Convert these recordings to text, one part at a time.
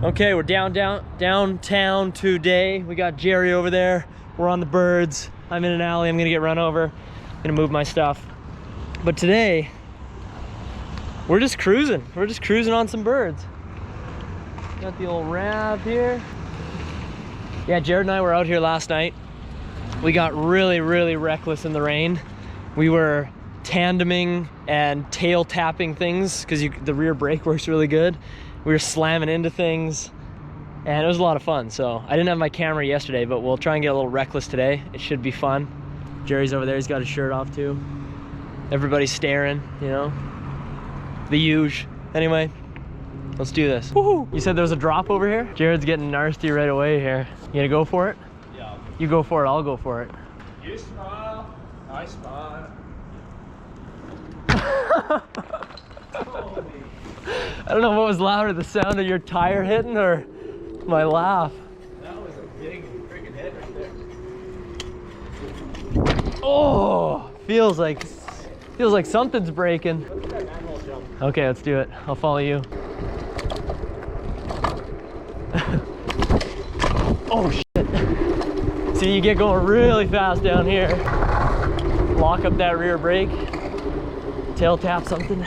Okay, we're downtown today. We got Jerry over there. We're on the birds. I'm in an alley. I'm gonna get run over. I'm gonna move my stuff. But today, we're just cruising. We're just cruising on some birds. Got the old Rav here. Yeah, Jared and I were out here last night. We got really reckless in the rain. We were tandeming and tail tapping things because the rear brake works really good. We were slamming into things and it was a lot of fun. So I didn't have my camera yesterday, but we'll try and get a little reckless today. It should be fun. Jerry's over there, he's got his shirt off too. Everybody's staring, you know, the huge. Anyway, let's do this. Woohoo! You said there was a drop over here? Jared's getting nasty right away here. You gonna go for it? Yeah. You go for it, I'll go for it. You smile, I smile. I don't know what was louder, the sound of your tire hitting or my laugh. That was a big freaking hit right there. Oh, feels like something's breaking. Let's do that manhole jump. Okay, let's do it. I'll follow you. Oh shit. See, you get going really fast down here. Lock up that rear brake. Tail tap something.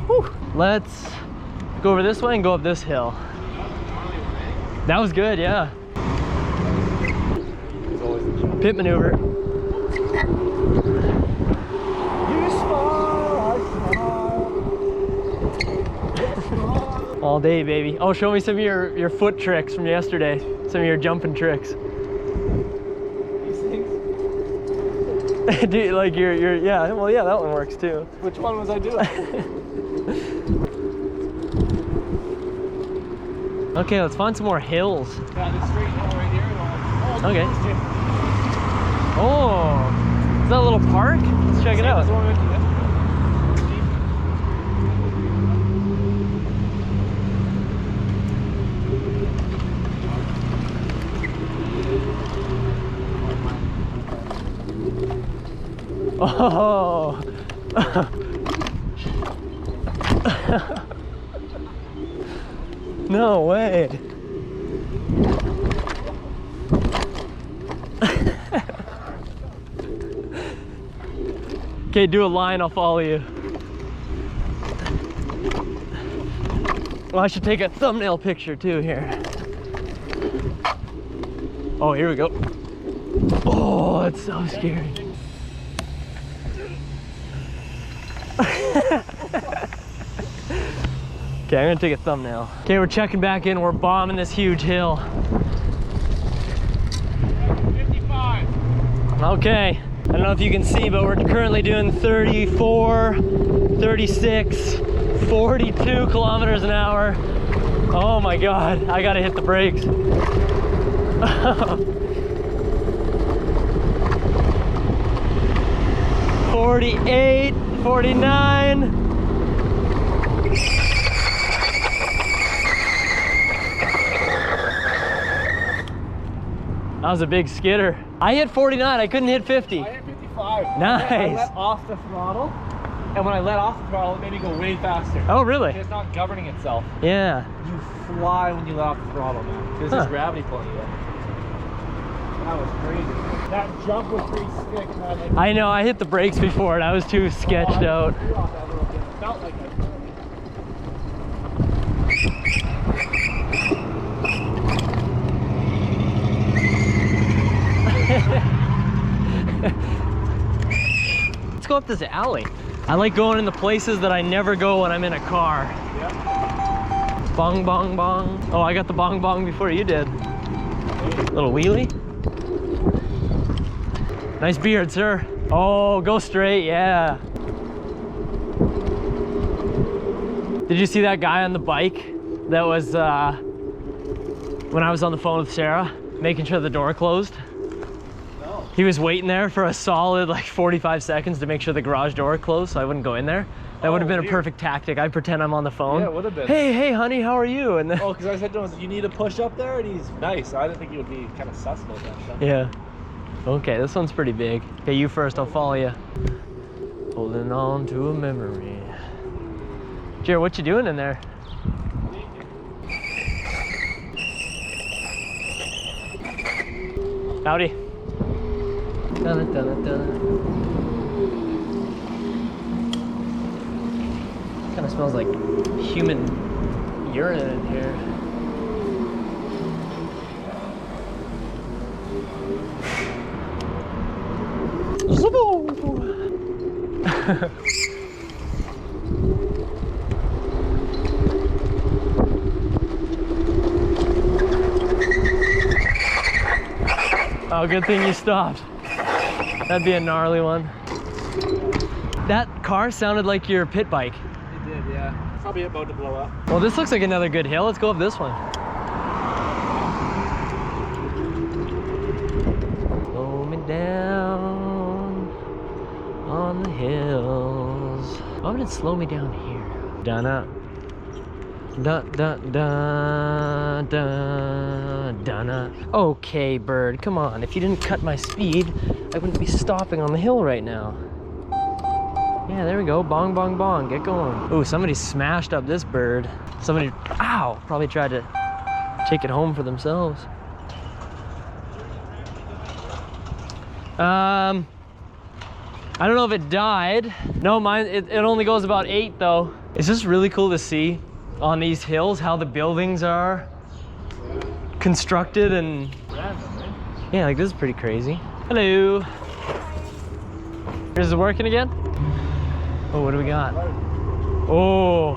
Whew. Let's go over this way and go up this hill. That was good, yeah. Pit maneuver. You smile, I smile. All day, baby. Oh, show me some of your foot tricks from yesterday. Some of your jumping tricks. These things? Dude, like your yeah, well yeah, that one works too. Which one was I doing? Okay, let's find some more hills. Yeah, this straight hill right here. Oh, Okay. Oh, is that a little park? Let's check it out. Oh. No way. Okay, do a line, I'll follow you. Well, I should take a thumbnail picture too here. Oh, here we go. Oh, it's so scary. Okay, I'm gonna take a thumbnail. Okay, we're checking back in. We're bombing this huge hill. 55. Okay, I don't know if you can see, but we're currently doing 34, 36, 42 kilometers an hour. Oh my God, I gotta hit the brakes. 48, 49. That was a big skidder. I hit 49, I couldn't hit 50. I hit 55. Nice. I let off the throttle, and when I let off the throttle, it made me go way faster. Oh, really? It's not governing itself. Yeah. You fly when you let off the throttle, man. Because there's gravity pulling you in. That was crazy. That jump was pretty sick, man. I know, I hit the brakes before and I was too sketched out. Threw off that little bit. It felt like that. Let's go up this alley. I like going in the places that I never go when I'm in a car. Yeah. Bong, bong, bong. Oh, I got the bong, bong before you did. Little wheelie. Nice beard, sir. Oh, go straight, yeah. Did you see that guy on the bike that was, when I was on the phone with Sarah, making sure the door closed? No. He was waiting there for a solid like 45 seconds to make sure the garage door closed so I wouldn't go in there. That would have been a perfect tactic. I'd pretend I'm on the phone. Yeah, it would have been. Hey, honey, how are you? And then, Oh, because I said to him, you need to push up there, and he's nice. I didn't think he would be kind of sus about that stuff. yeah. Okay, this one's pretty big. Okay, you first, I'll follow you. Holding on to a memory. Jared, what you doing in there? Howdy. Dun, dun, dun. Kind of smells like human urine in here. Oh, good thing you stopped. That'd be a gnarly one. That car sounded like your pit bike. It did, yeah. Probably about to blow up. Well, this looks like another good hill. Let's go up this one. Slow me down on the hills. Why would it slow me down here? Dun-up. Dun dun dun dun dun. Okay, bird, come on. If you didn't cut my speed, I wouldn't be stopping on the hill right now. Yeah, there we go. Bong, bong, bong. Get going. Ooh, somebody smashed up this bird. Somebody, ow, probably tried to take it home for themselves. I don't know if it died. No, mine, it only goes about 8 though. It's just really cool to see on these hills how the buildings are constructed and yeah, like this is pretty crazy. Hello. Is it working again? Oh, what do we got? Oh,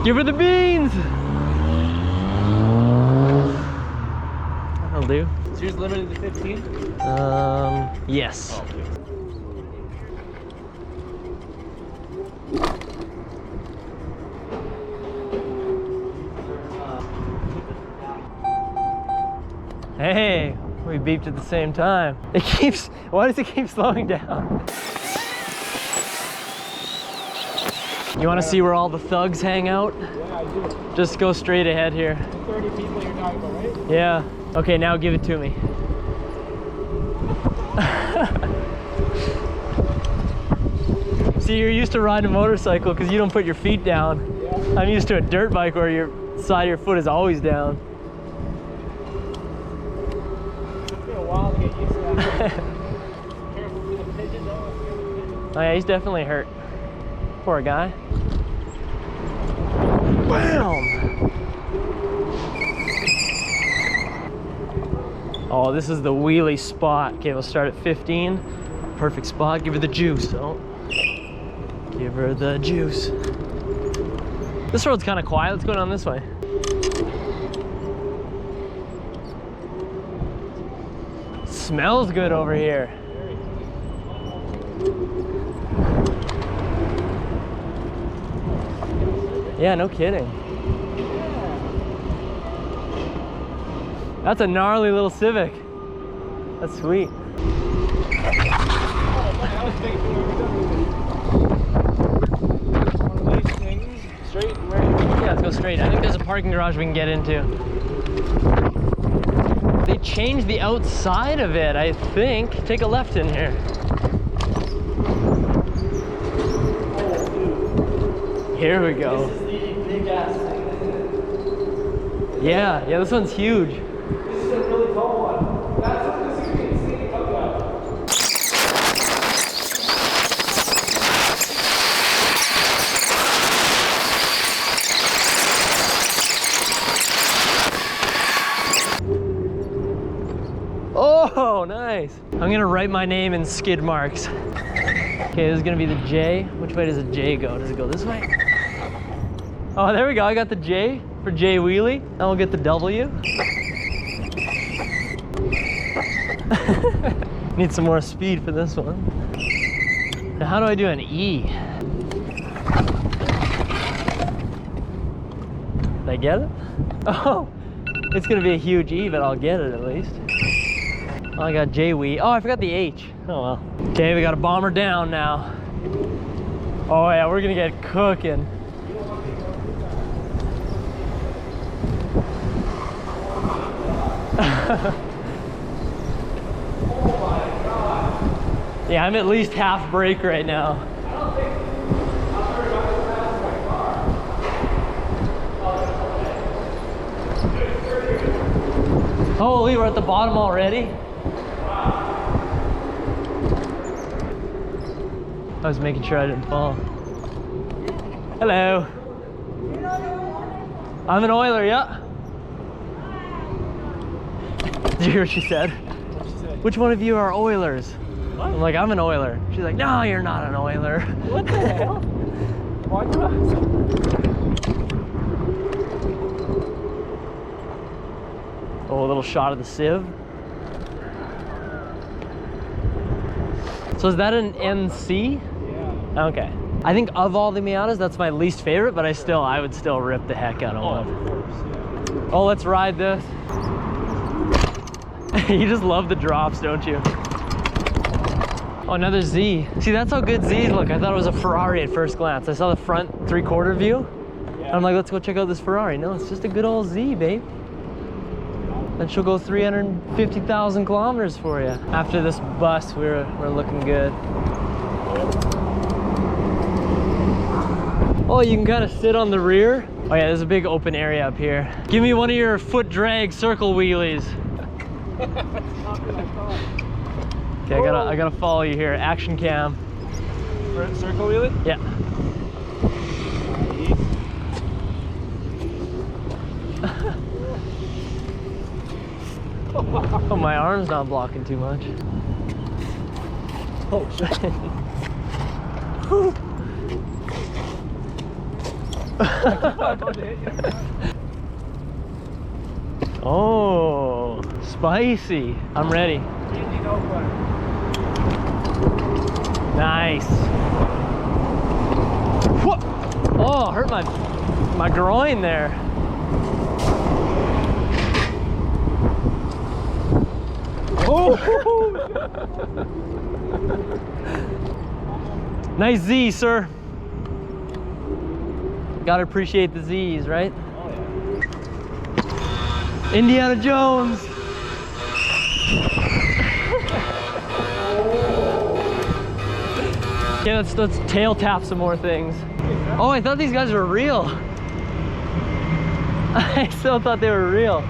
give her the beans. That'll do. So yours limited to 15? Yes. Oh, okay. Hey, we beeped at the same time. It keeps, why does it keep slowing down? You want to see where all the thugs hang out? Yeah, I do. Just go straight ahead here. The 30 people you're talking about, right? Yeah. Okay, now give it to me. See, you're used to riding a motorcycle because you don't put your feet down. Yeah. I'm used to a dirt bike where your side of your foot is always down. A while to get used to that. Careful with the pigeon though. Oh yeah, he's definitely hurt. Poor guy. Bam! Oh, this is the wheelie spot. Okay, we'll start at 15. Perfect spot. Give her the juice. Oh, give her the juice. This road's kind of quiet. Let's go down this way. Smells good over here. Yeah, no kidding. That's a gnarly little Civic. That's sweet. Straight where? Yeah, let's go straight. I think there's a parking garage we can get into. They changed the outside of it, I think. Take a left in here. Here we go. This is the big ass thing. Yeah, this one's huge. This is a really tall one. That's what this is going to be insane about that. Oh, nice. I'm gonna write my name in skid marks. Okay, this is gonna be the J. Which way does the J go? Does it go this way? Oh, there we go. I got the J for J Wheelie. Now we'll get the W. Need some more speed for this one. Now, how do I do an E? Did I get it? Oh, it's gonna be a huge E, but I'll get it at least. Oh, I got J Wee. Oh, I forgot the H. Oh well. Okay, we got a bomber down now. Oh yeah, we're gonna get cooking. Oh my God. Yeah, I'm at least half brake right now. I don't think I'm very much fast my car. Oh, that's okay. Holy, we're at the bottom already? I was making sure I didn't fall. Hello. I'm an oiler, yeah. Did you hear what she said? What'd she say? Which one of you are oilers? What? I'm like, I'm an oiler. She's like, no, you're not an oiler. What the hell? Why not? Oh, a little shot of the sieve. So is that an NC? Yeah. Okay. I think of all the Miatas, that's my least favorite, but I would still rip the heck out of Oh, one. of course, yeah. Oh, let's ride this. You just love the drops, don't you? Oh, another Z. See, that's how good Z's look. I thought it was a Ferrari at first glance. I saw the front 3/4 view. Yeah. And I'm like, let's go check out this Ferrari. No, it's just a good old Z, babe. And she'll go 350,000 kilometers for you. After this bus, we're looking good. Oh, you can kind of sit on the rear. Oh yeah, there's a big open area up here. Give me one of your foot drag circle wheelies. Okay, I gotta follow you here. Action cam. Circle wheelie? Yeah. Oh, my arm's not blocking too much. Oh shit. Oh, spicy. I'm ready. Nice. Whoa. Oh, hurt my groin there. Oh. Nice Z, sir. Gotta appreciate the Z's, right? Oh yeah. Indiana Jones. Yeah, let's tail tap some more things. Oh, I thought these guys were real. I still thought they were real.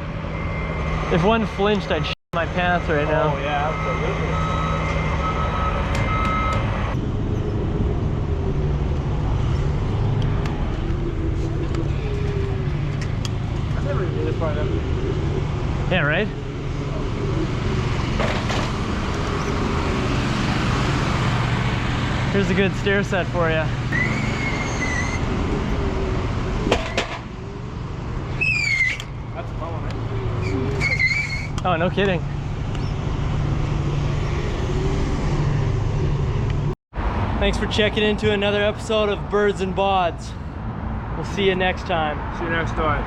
If one flinched, I'd shit my pants right now. Oh yeah, absolutely. I never even really find out. Yeah, right? Here's a good stair set for you. That's a fun one, right? Oh, no kidding. Thanks for checking into another episode of Birds and Bods. We'll see you next time. See you next time.